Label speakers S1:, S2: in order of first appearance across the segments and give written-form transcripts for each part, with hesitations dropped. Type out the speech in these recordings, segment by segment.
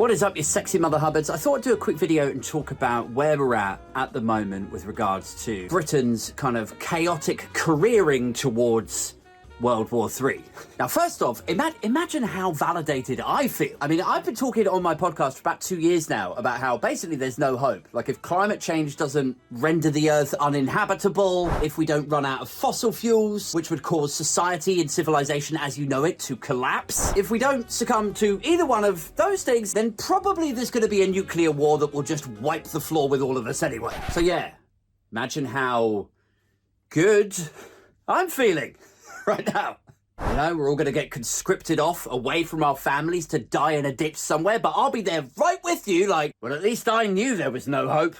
S1: What is up, you sexy mother hubbards? I thought I'd do a quick video and talk about where we're at the moment with regards to Britain's kind of chaotic careering towards World War III. Now, first off, imagine how validated I feel. I mean, I've been talking on my podcast for about 2 years now about how basically there's no hope. Like, if climate change doesn't render the Earth uninhabitable, if we don't run out of fossil fuels, which would cause society and civilization as you know it to collapse, if we don't succumb to either one of those things, then probably there's going to be a nuclear war that will just wipe the floor with all of us anyway. So yeah, imagine how good I'm feeling right now. You know, we're all going to get conscripted off away from our families to die in a ditch somewhere, but I'll be there right with you, like, well, at least I knew there was no hope.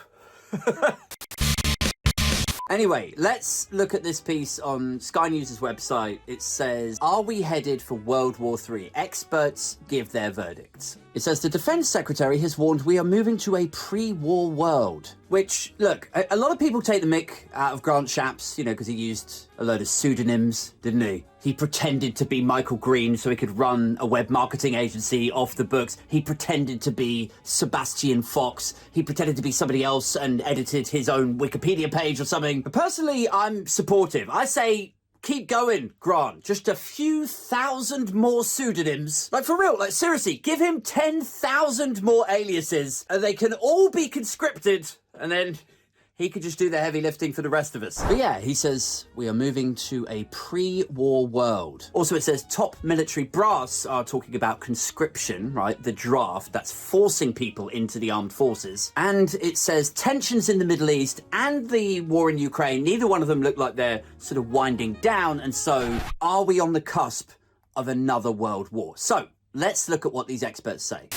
S1: Anyway, let's look at this piece on Sky News' website. It says, are we headed for World War III? Experts give their verdicts. It says the Defense Secretary has warned we are moving to a pre-war world. Which, look, a lot of people take the mick out of Grant Shapps, you know, because he used a load of pseudonyms, didn't he? He pretended to be Michael Green so he could run a web marketing agency off the books. He pretended to be Sebastian Fox. He pretended to be somebody else and edited his own Wikipedia page or something. But personally, I'm supportive. I say, keep going, Grant. Just a few thousand more pseudonyms. Like, for real, like, seriously, give him 10,000 more aliases and they can all be conscripted, and then he could just do the heavy lifting for the rest of us. But yeah, he says we are moving to a pre-war world. Also, it says top military brass are talking about conscription, right? The draft, that's forcing people into the armed forces. And it says tensions in the Middle East and the war in Ukraine, neither one of them look like they're sort of winding down. And so are we on the cusp of another world war? So let's look at what these experts say.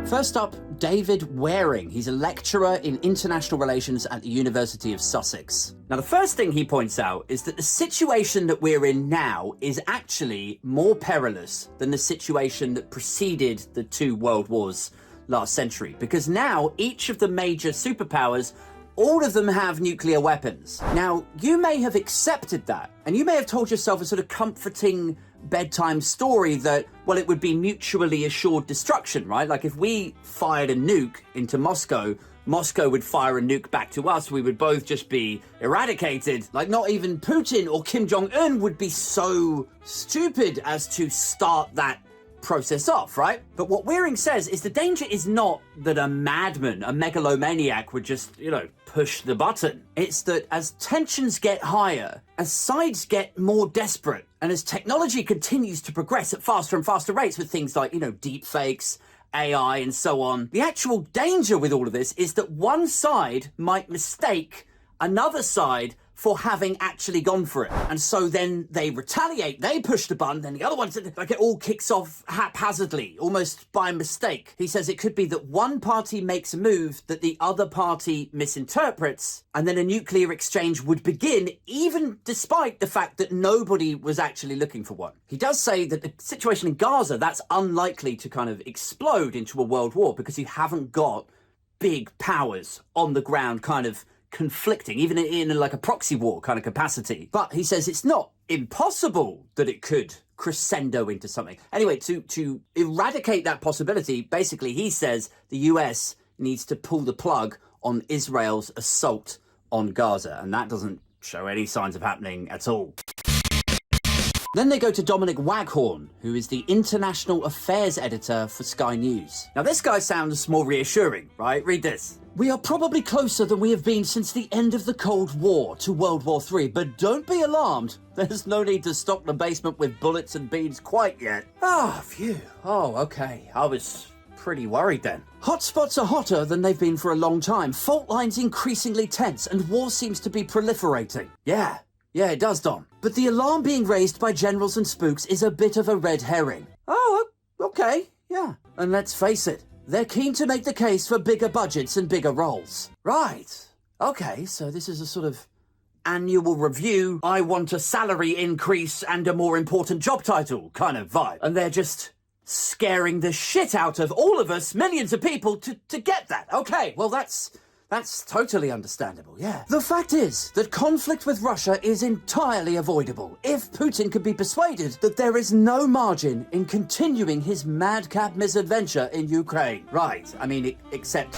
S1: First up, David Waring. He's a lecturer in international relations at the University of Sussex. Now, the first thing he points out is that the situation that we're in now is actually more perilous than the situation that preceded the two world wars last century, because now each of the major superpowers, all of them have nuclear weapons. Now, you may have accepted that, and you may have told yourself a sort of comforting bedtime story that, well, it would be mutually assured destruction, right? Like, if we fired a nuke into Moscow, Moscow would fire a nuke back to us, we would both just be eradicated. Like, not even Putin or Kim Jong-un would be so stupid as to start that process off, right? But what Waring says is the danger is not that a madman, a megalomaniac would just, you know, push the button. It's that as tensions get higher, as sides get more desperate, and as technology continues to progress at faster and faster rates with things like, you know, deep fakes, AI and so on, the actual danger with all of this is that one side might mistake another side for having actually gone for it. And so then they retaliate, they push the button, then the other one, like, it all kicks off haphazardly, almost by mistake. He says it could be that one party makes a move that the other party misinterprets, and then a nuclear exchange would begin, even despite the fact that nobody was actually looking for one. He does say that the situation in Gaza, that's unlikely to kind of explode into a world war because you haven't got big powers on the ground kind of conflicting, even in like a proxy war kind of capacity. But he says it's not impossible that it could crescendo into something. Anyway, to eradicate that possibility, basically he says the US needs to pull the plug on Israel's assault on Gaza, and that doesn't show any signs of happening at all. Then they go to Dominic Waghorn, who is the international affairs editor for Sky News. Now, this guy sounds more reassuring, right? Read this. We are probably closer than we have been since the end of the Cold War to World War III, but don't be alarmed. There's no need to stock the basement with bullets and beans quite yet. Ah, phew. Oh, okay. I was pretty worried then. Hotspots are hotter than they've been for a long time. Fault lines increasingly tense, and war seems to be proliferating. Yeah, it does, Dom. But the alarm being raised by generals and spooks is a bit of a red herring. Oh, okay, yeah. And let's face it, they're keen to make the case for bigger budgets and bigger roles. Right. Okay, so this is a sort of annual review, I want a salary increase and a more important job title kind of vibe. And they're just scaring the shit out of all of us, millions of people, to get that. Okay, well, that's That's totally understandable, yeah. The fact is that conflict with Russia is entirely avoidable if Putin could be persuaded that there is no margin in continuing his madcap misadventure in Ukraine. Right, I mean, except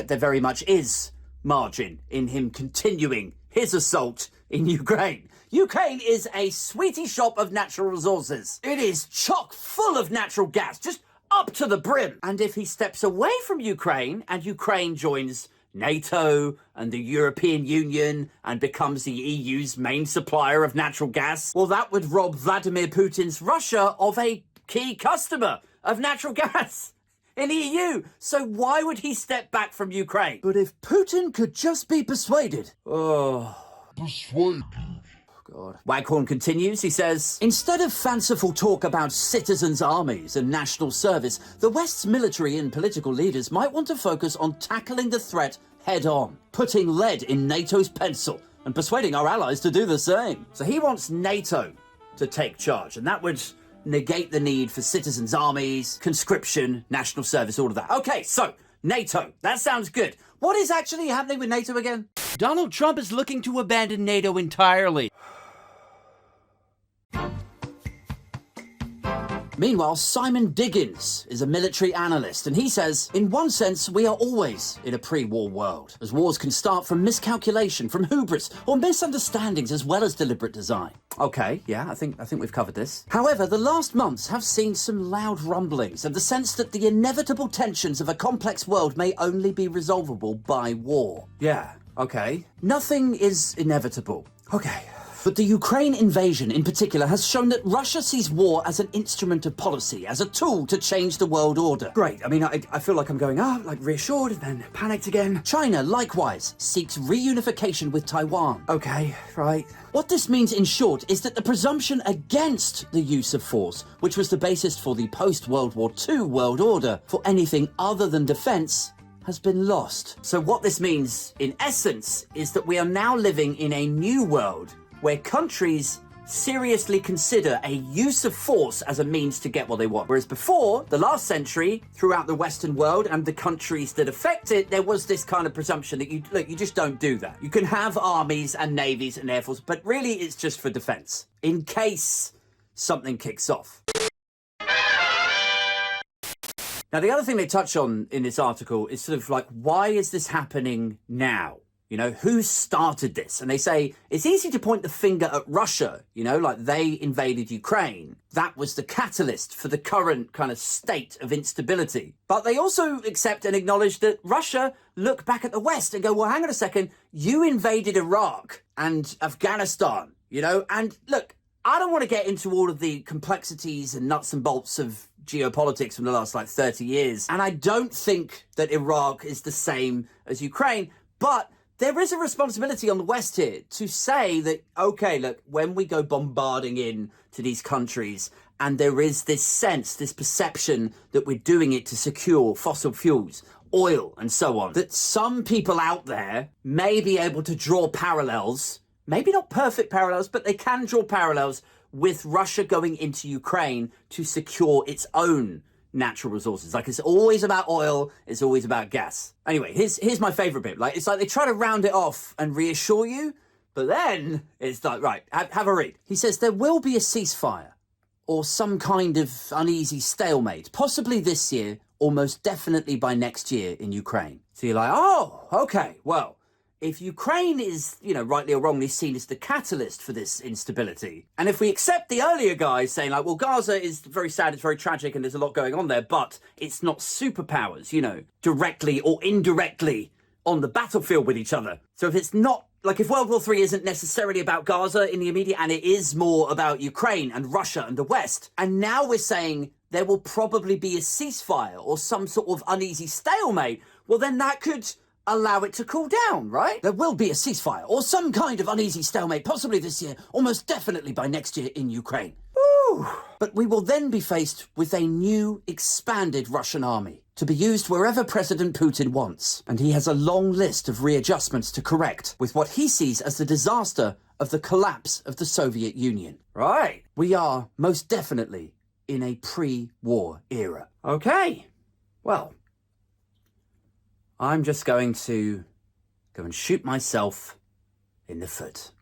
S1: there very much is margin in him continuing his assault in Ukraine. Ukraine is a sweetie shop of natural resources. It is chock full of natural gas, just up to the brim. And if he steps away from Ukraine and Ukraine joins NATO and the European Union and becomes the EU's main supplier of natural gas, well, that would rob Vladimir Putin's Russia of a key customer of natural gas in the EU. So why would he step back from Ukraine? But if Putin could just be persuaded. Persuaded. God. Waghorn continues, he says, instead of fanciful talk about citizens' armies and national service, the West's military and political leaders might want to focus on tackling the threat head on, putting lead in NATO's pencil and persuading our allies to do the same. So he wants NATO to take charge, and that would negate the need for citizens' armies, conscription, national service, all of that. Okay, so NATO, that sounds good. What is actually happening with NATO again? Donald Trump is looking to abandon NATO entirely. Meanwhile, Simon Diggins is a military analyst, and he says, in one sense, we are always in a pre-war world, as wars can start from miscalculation, from hubris, or misunderstandings, as well as deliberate design. Okay, yeah, I think we've covered this. However, the last months have seen some loud rumblings of the sense that the inevitable tensions of a complex world may only be resolvable by war. Yeah, okay. Nothing is inevitable. Okay. But the Ukraine invasion in particular has shown that Russia sees war as an instrument of policy, as a tool to change the world order. Great, I mean, I feel like I'm going, reassured and then panicked again. China, likewise, seeks reunification with Taiwan. Okay, right. What this means, in short, is that the presumption against the use of force, which was the basis for the post-World War II world order, for anything other than defense, has been lost. So what this means, in essence, is that we are now living in a new world where countries seriously consider a use of force as a means to get what they want. Whereas before, the last century, throughout the Western world and the countries that affect it, there was this kind of presumption that you just don't do that. You can have armies and navies and air force, but really it's just for defense, in case something kicks off. Now, the other thing they touch on in this article is sort of like, why is this happening now? You know, who started this? And they say it's easy to point the finger at Russia, you know, like they invaded Ukraine. That was the catalyst for the current kind of state of instability. But they also accept and acknowledge that Russia look back at the West and go, well, hang on a second, you invaded Iraq and Afghanistan, you know, and look, I don't want to get into all of the complexities and nuts and bolts of geopolitics from the last 30 years. And I don't think that Iraq is the same as Ukraine, but there is a responsibility on the West here to say that, okay, look, when we go bombarding in to these countries and there is this sense, this perception that we're doing it to secure fossil fuels, oil and so on, that some people out there may be able to draw parallels, maybe not perfect parallels, but they can draw parallels with Russia going into Ukraine to secure its own natural resources. Like, it's always about oil, it's always about gas. Anyway, here's my favorite bit. Like, it's like they try to round it off and reassure you, but then it's like, right, have a read. He says there will be a ceasefire or some kind of uneasy stalemate, possibly this year, or most definitely by next year in Ukraine. So you're like, oh, okay, well, if Ukraine is, you know, rightly or wrongly seen as the catalyst for this instability, and if we accept the earlier guys saying like, well, Gaza is very sad, it's very tragic, and there's a lot going on there, but it's not superpowers, you know, directly or indirectly on the battlefield with each other. So if it's not, like if World War III isn't necessarily about Gaza in the immediate, and it is more about Ukraine and Russia and the West, and now we're saying there will probably be a ceasefire or some sort of uneasy stalemate, well, then that could allow it to cool down, right? There will be a ceasefire or some kind of uneasy stalemate, possibly this year, almost definitely by next year in Ukraine. Woo! But we will then be faced with a new, expanded Russian army to be used wherever President Putin wants. And he has a long list of readjustments to correct with what he sees as the disaster of the collapse of the Soviet Union. Right. We are most definitely in a pre-war era. Okay. Well, I'm just going to go and shoot myself in the foot.